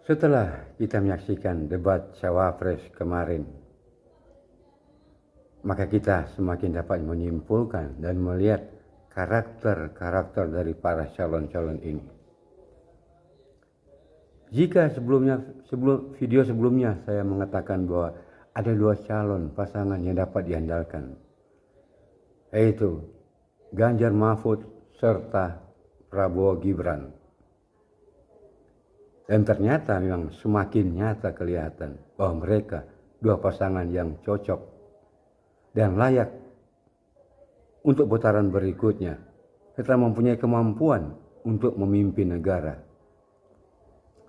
Setelah kita menyaksikan debat Cawapres kemarin, maka kita semakin dapat menyimpulkan dan melihat karakter-karakter dari para calon-calon ini. Jika sebelum video sebelumnya saya mengatakan bahwa ada dua calon pasangan yang dapat diandalkan, yaitu Ganjar Mahfud serta Prabowo Gibran. Dan ternyata memang semakin nyata kelihatan bahwa mereka dua pasangan yang cocok dan layak untuk putaran berikutnya, serta mempunyai kemampuan untuk memimpin negara.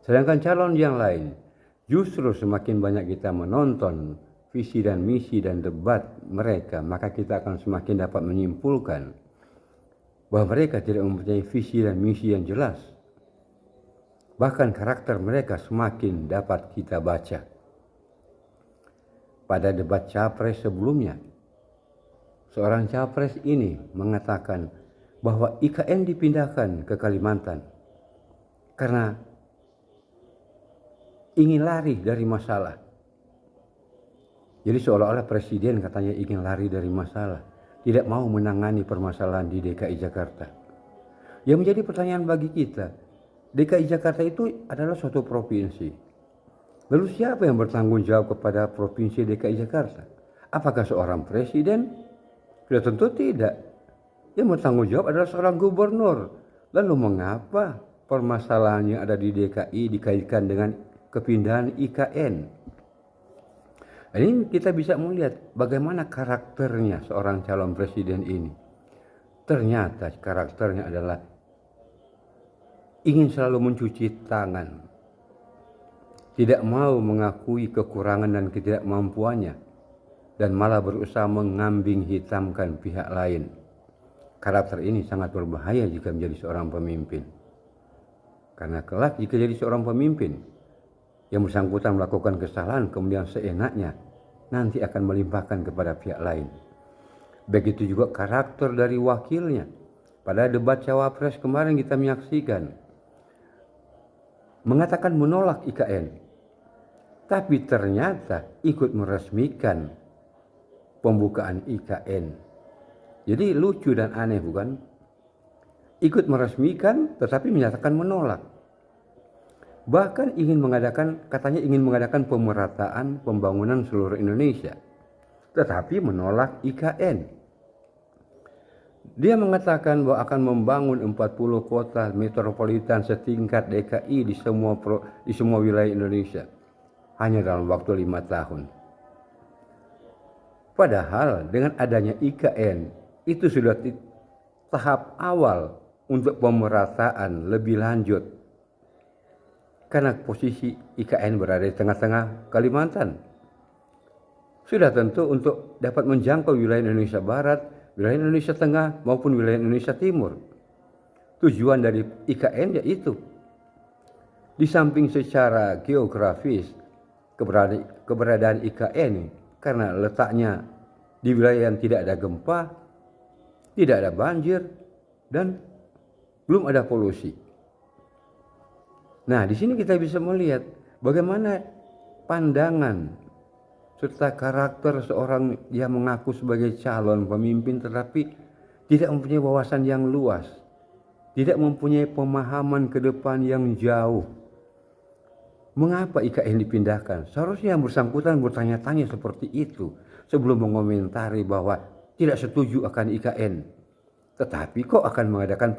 Sedangkan calon yang lain, justru semakin banyak kita menonton visi dan misi dan debat mereka, maka kita akan semakin dapat menyimpulkan bahwa mereka tidak mempunyai visi dan misi yang jelas. Bahkan karakter mereka semakin dapat kita baca. Pada debat Capres sebelumnya, seorang Capres ini mengatakan bahwa IKN dipindahkan ke Kalimantan karena ingin lari dari masalah. Jadi seolah-olah presiden katanya ingin lari dari masalah, tidak mau menangani permasalahan di DKI Jakarta. Yang menjadi pertanyaan bagi kita, DKI Jakarta itu adalah suatu provinsi. Lalu siapa yang bertanggung jawab kepada provinsi DKI Jakarta? Apakah seorang presiden? Sudah tentu tidak. Yang bertanggung jawab adalah seorang gubernur. Lalu mengapa permasalahan yang ada di DKI dikaitkan dengan kepindahan IKN? Ini kita bisa melihat bagaimana karakternya seorang calon presiden ini. Ternyata karakternya adalah ingin selalu mencuci tangan, tidak mau mengakui kekurangan dan ketidakmampuannya, dan malah berusaha mengambing hitamkan pihak lain. Karakter ini sangat berbahaya jika menjadi seorang pemimpin. Karena kelak jika jadi seorang pemimpin, yang bersangkutan melakukan kesalahan kemudian seenaknya, nanti akan melimpahkan kepada pihak lain. Begitu juga karakter dari wakilnya. Pada debat Cawapres kemarin kita menyaksikan, mengatakan menolak IKN, tapi ternyata ikut meresmikan pembukaan IKN. Jadi lucu dan aneh, bukan? Ikut meresmikan tetapi menyatakan menolak. Bahkan katanya ingin mengadakan pemerataan pembangunan seluruh Indonesia, tetapi menolak IKN. Dia mengatakan bahwa akan membangun 40 kota metropolitan setingkat DKI di semua wilayah Indonesia hanya dalam waktu 5 tahun. Padahal dengan adanya IKN itu sudah tahap awal untuk pemerataan lebih lanjut. Karena posisi IKN berada di tengah-tengah Kalimantan. Sudah tentu untuk dapat menjangkau wilayah Indonesia Barat, wilayah Indonesia Tengah maupun wilayah Indonesia Timur. Tujuan dari IKN yaitu, di samping secara geografis keberadaan IKN karena letaknya di wilayah yang tidak ada gempa, tidak ada banjir, dan belum ada polusi. Nah, di sini kita bisa melihat bagaimana pandangan serta karakter seorang yang mengaku sebagai calon pemimpin tetapi tidak mempunyai wawasan yang luas, tidak mempunyai pemahaman ke depan yang jauh. Mengapa IKN dipindahkan? Seharusnya yang bersangkutan bertanya-tanya seperti itu sebelum mengomentari bahwa tidak setuju akan IKN. Tetapi kok akan mengadakan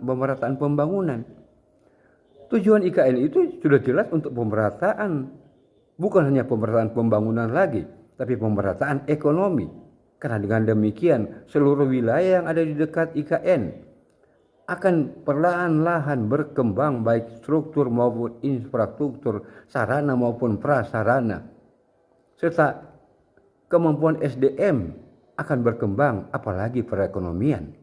pemerataan pembangunan? Tujuan IKN itu sudah jelas untuk pemerataan. Bukan hanya pemerataan pembangunan lagi, tapi pemerataan ekonomi. Karena dengan demikian seluruh wilayah yang ada di dekat IKN akan perlahan-lahan berkembang baik struktur maupun infrastruktur, sarana maupun prasarana. Serta kemampuan SDM akan berkembang, apalagi perekonomian.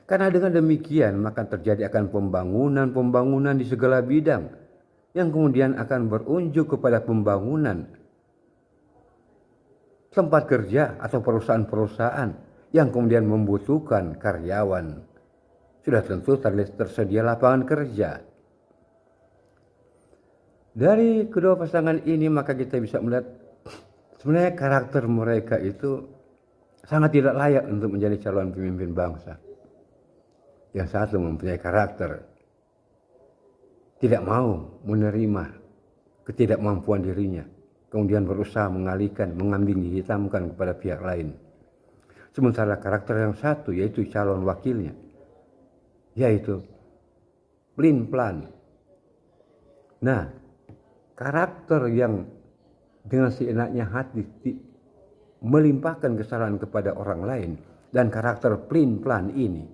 Karena dengan demikian maka terjadi akan pembangunan di segala bidang yang kemudian akan berunjuk kepada pembangunan tempat kerja atau perusahaan-perusahaan yang kemudian membutuhkan karyawan. Sudah tentu tersedia lapangan kerja. Dari kedua pasangan ini maka kita bisa melihat sebenarnya karakter mereka itu sangat tidak layak untuk menjadi calon pemimpin bangsa. Yang satu mempunyai karakter, tidak mau menerima ketidakmampuan dirinya, kemudian berusaha mengalihkan, mengambing dihitamkan kepada pihak lain. Sementara karakter yang satu yaitu calon wakilnya, yaitu pelin-pelan. Nah, karakter yang dengan seenaknya hati melimpahkan kesalahan kepada orang lain dan karakter pelin-pelan ini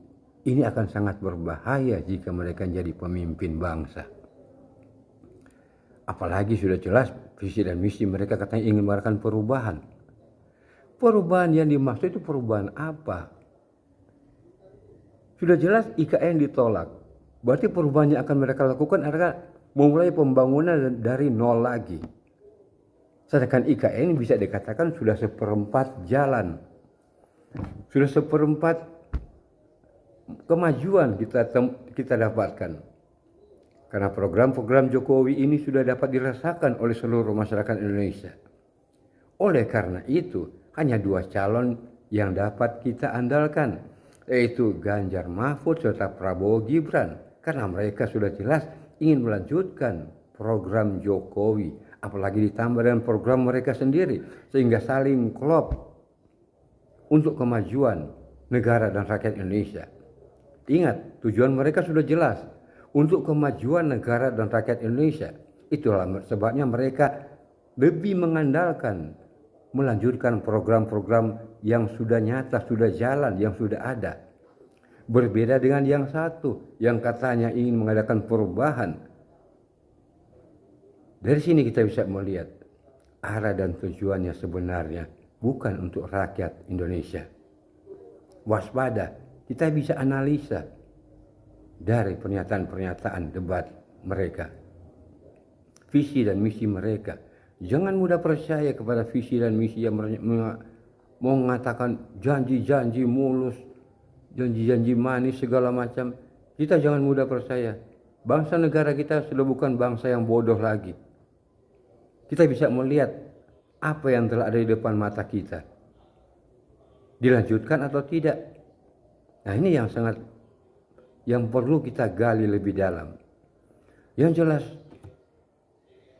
akan sangat berbahaya jika mereka jadi pemimpin bangsa. Apalagi sudah jelas visi dan misi mereka katanya ingin mengadakan perubahan. Perubahan yang dimaksud itu perubahan apa? Sudah jelas IKN ditolak. Berarti perubahan yang akan mereka lakukan adalah memulai pembangunan dari nol lagi. Sedangkan IKN bisa dikatakan sudah seperempat jalan. Sudah seperempat kemajuan kita dapatkan. Karena program-program Jokowi ini sudah dapat dirasakan oleh seluruh masyarakat Indonesia. Oleh karena itu, hanya dua calon yang dapat kita andalkan, yaitu Ganjar Mahfud serta Prabowo Gibran. Karena mereka sudah jelas ingin melanjutkan program Jokowi, apalagi ditambah dengan program mereka sendiri, sehingga saling klop untuk kemajuan negara dan rakyat Indonesia. Ingat, tujuan mereka sudah jelas, untuk kemajuan negara dan rakyat Indonesia. Itulah sebabnya mereka lebih mengandalkan melanjutkan program-program yang sudah nyata, sudah jalan, yang sudah ada. Berbeda dengan yang satu, yang katanya ingin mengadakan perubahan. Dari sini kita bisa melihat arah dan tujuannya sebenarnya bukan untuk rakyat Indonesia. Waspada, kita bisa analisa dari pernyataan-pernyataan debat mereka, visi dan misi mereka. Jangan mudah percaya kepada visi dan misi yang mau mengatakan janji-janji mulus, janji-janji manis segala macam. Kita jangan mudah percaya. Bangsa negara kita sudah bukan bangsa yang bodoh lagi. Kita bisa melihat apa yang telah ada di depan mata kita, dilanjutkan atau tidak. Nah, ini yang perlu kita gali lebih dalam. Yang jelas,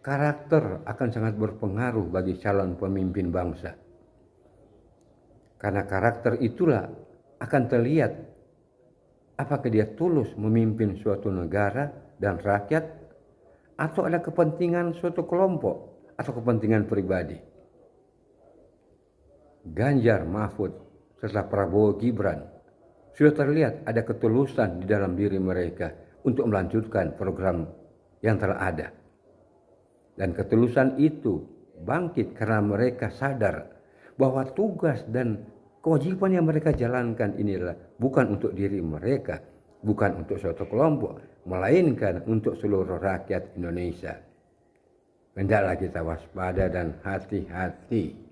karakter akan sangat berpengaruh bagi calon pemimpin bangsa. Karena karakter itulah akan terlihat apakah dia tulus memimpin suatu negara dan rakyat, atau ada kepentingan suatu kelompok atau kepentingan pribadi. Ganjar Mahfud serta Prabowo Gibran sudah terlihat ada ketulusan di dalam diri mereka untuk melanjutkan program yang telah ada. Dan ketulusan itu bangkit karena mereka sadar bahwa tugas dan kewajiban yang mereka jalankan ini adalah bukan untuk diri mereka, bukan untuk suatu kelompok, melainkan untuk seluruh rakyat Indonesia. Hendaklah kita waspada dan hati-hati.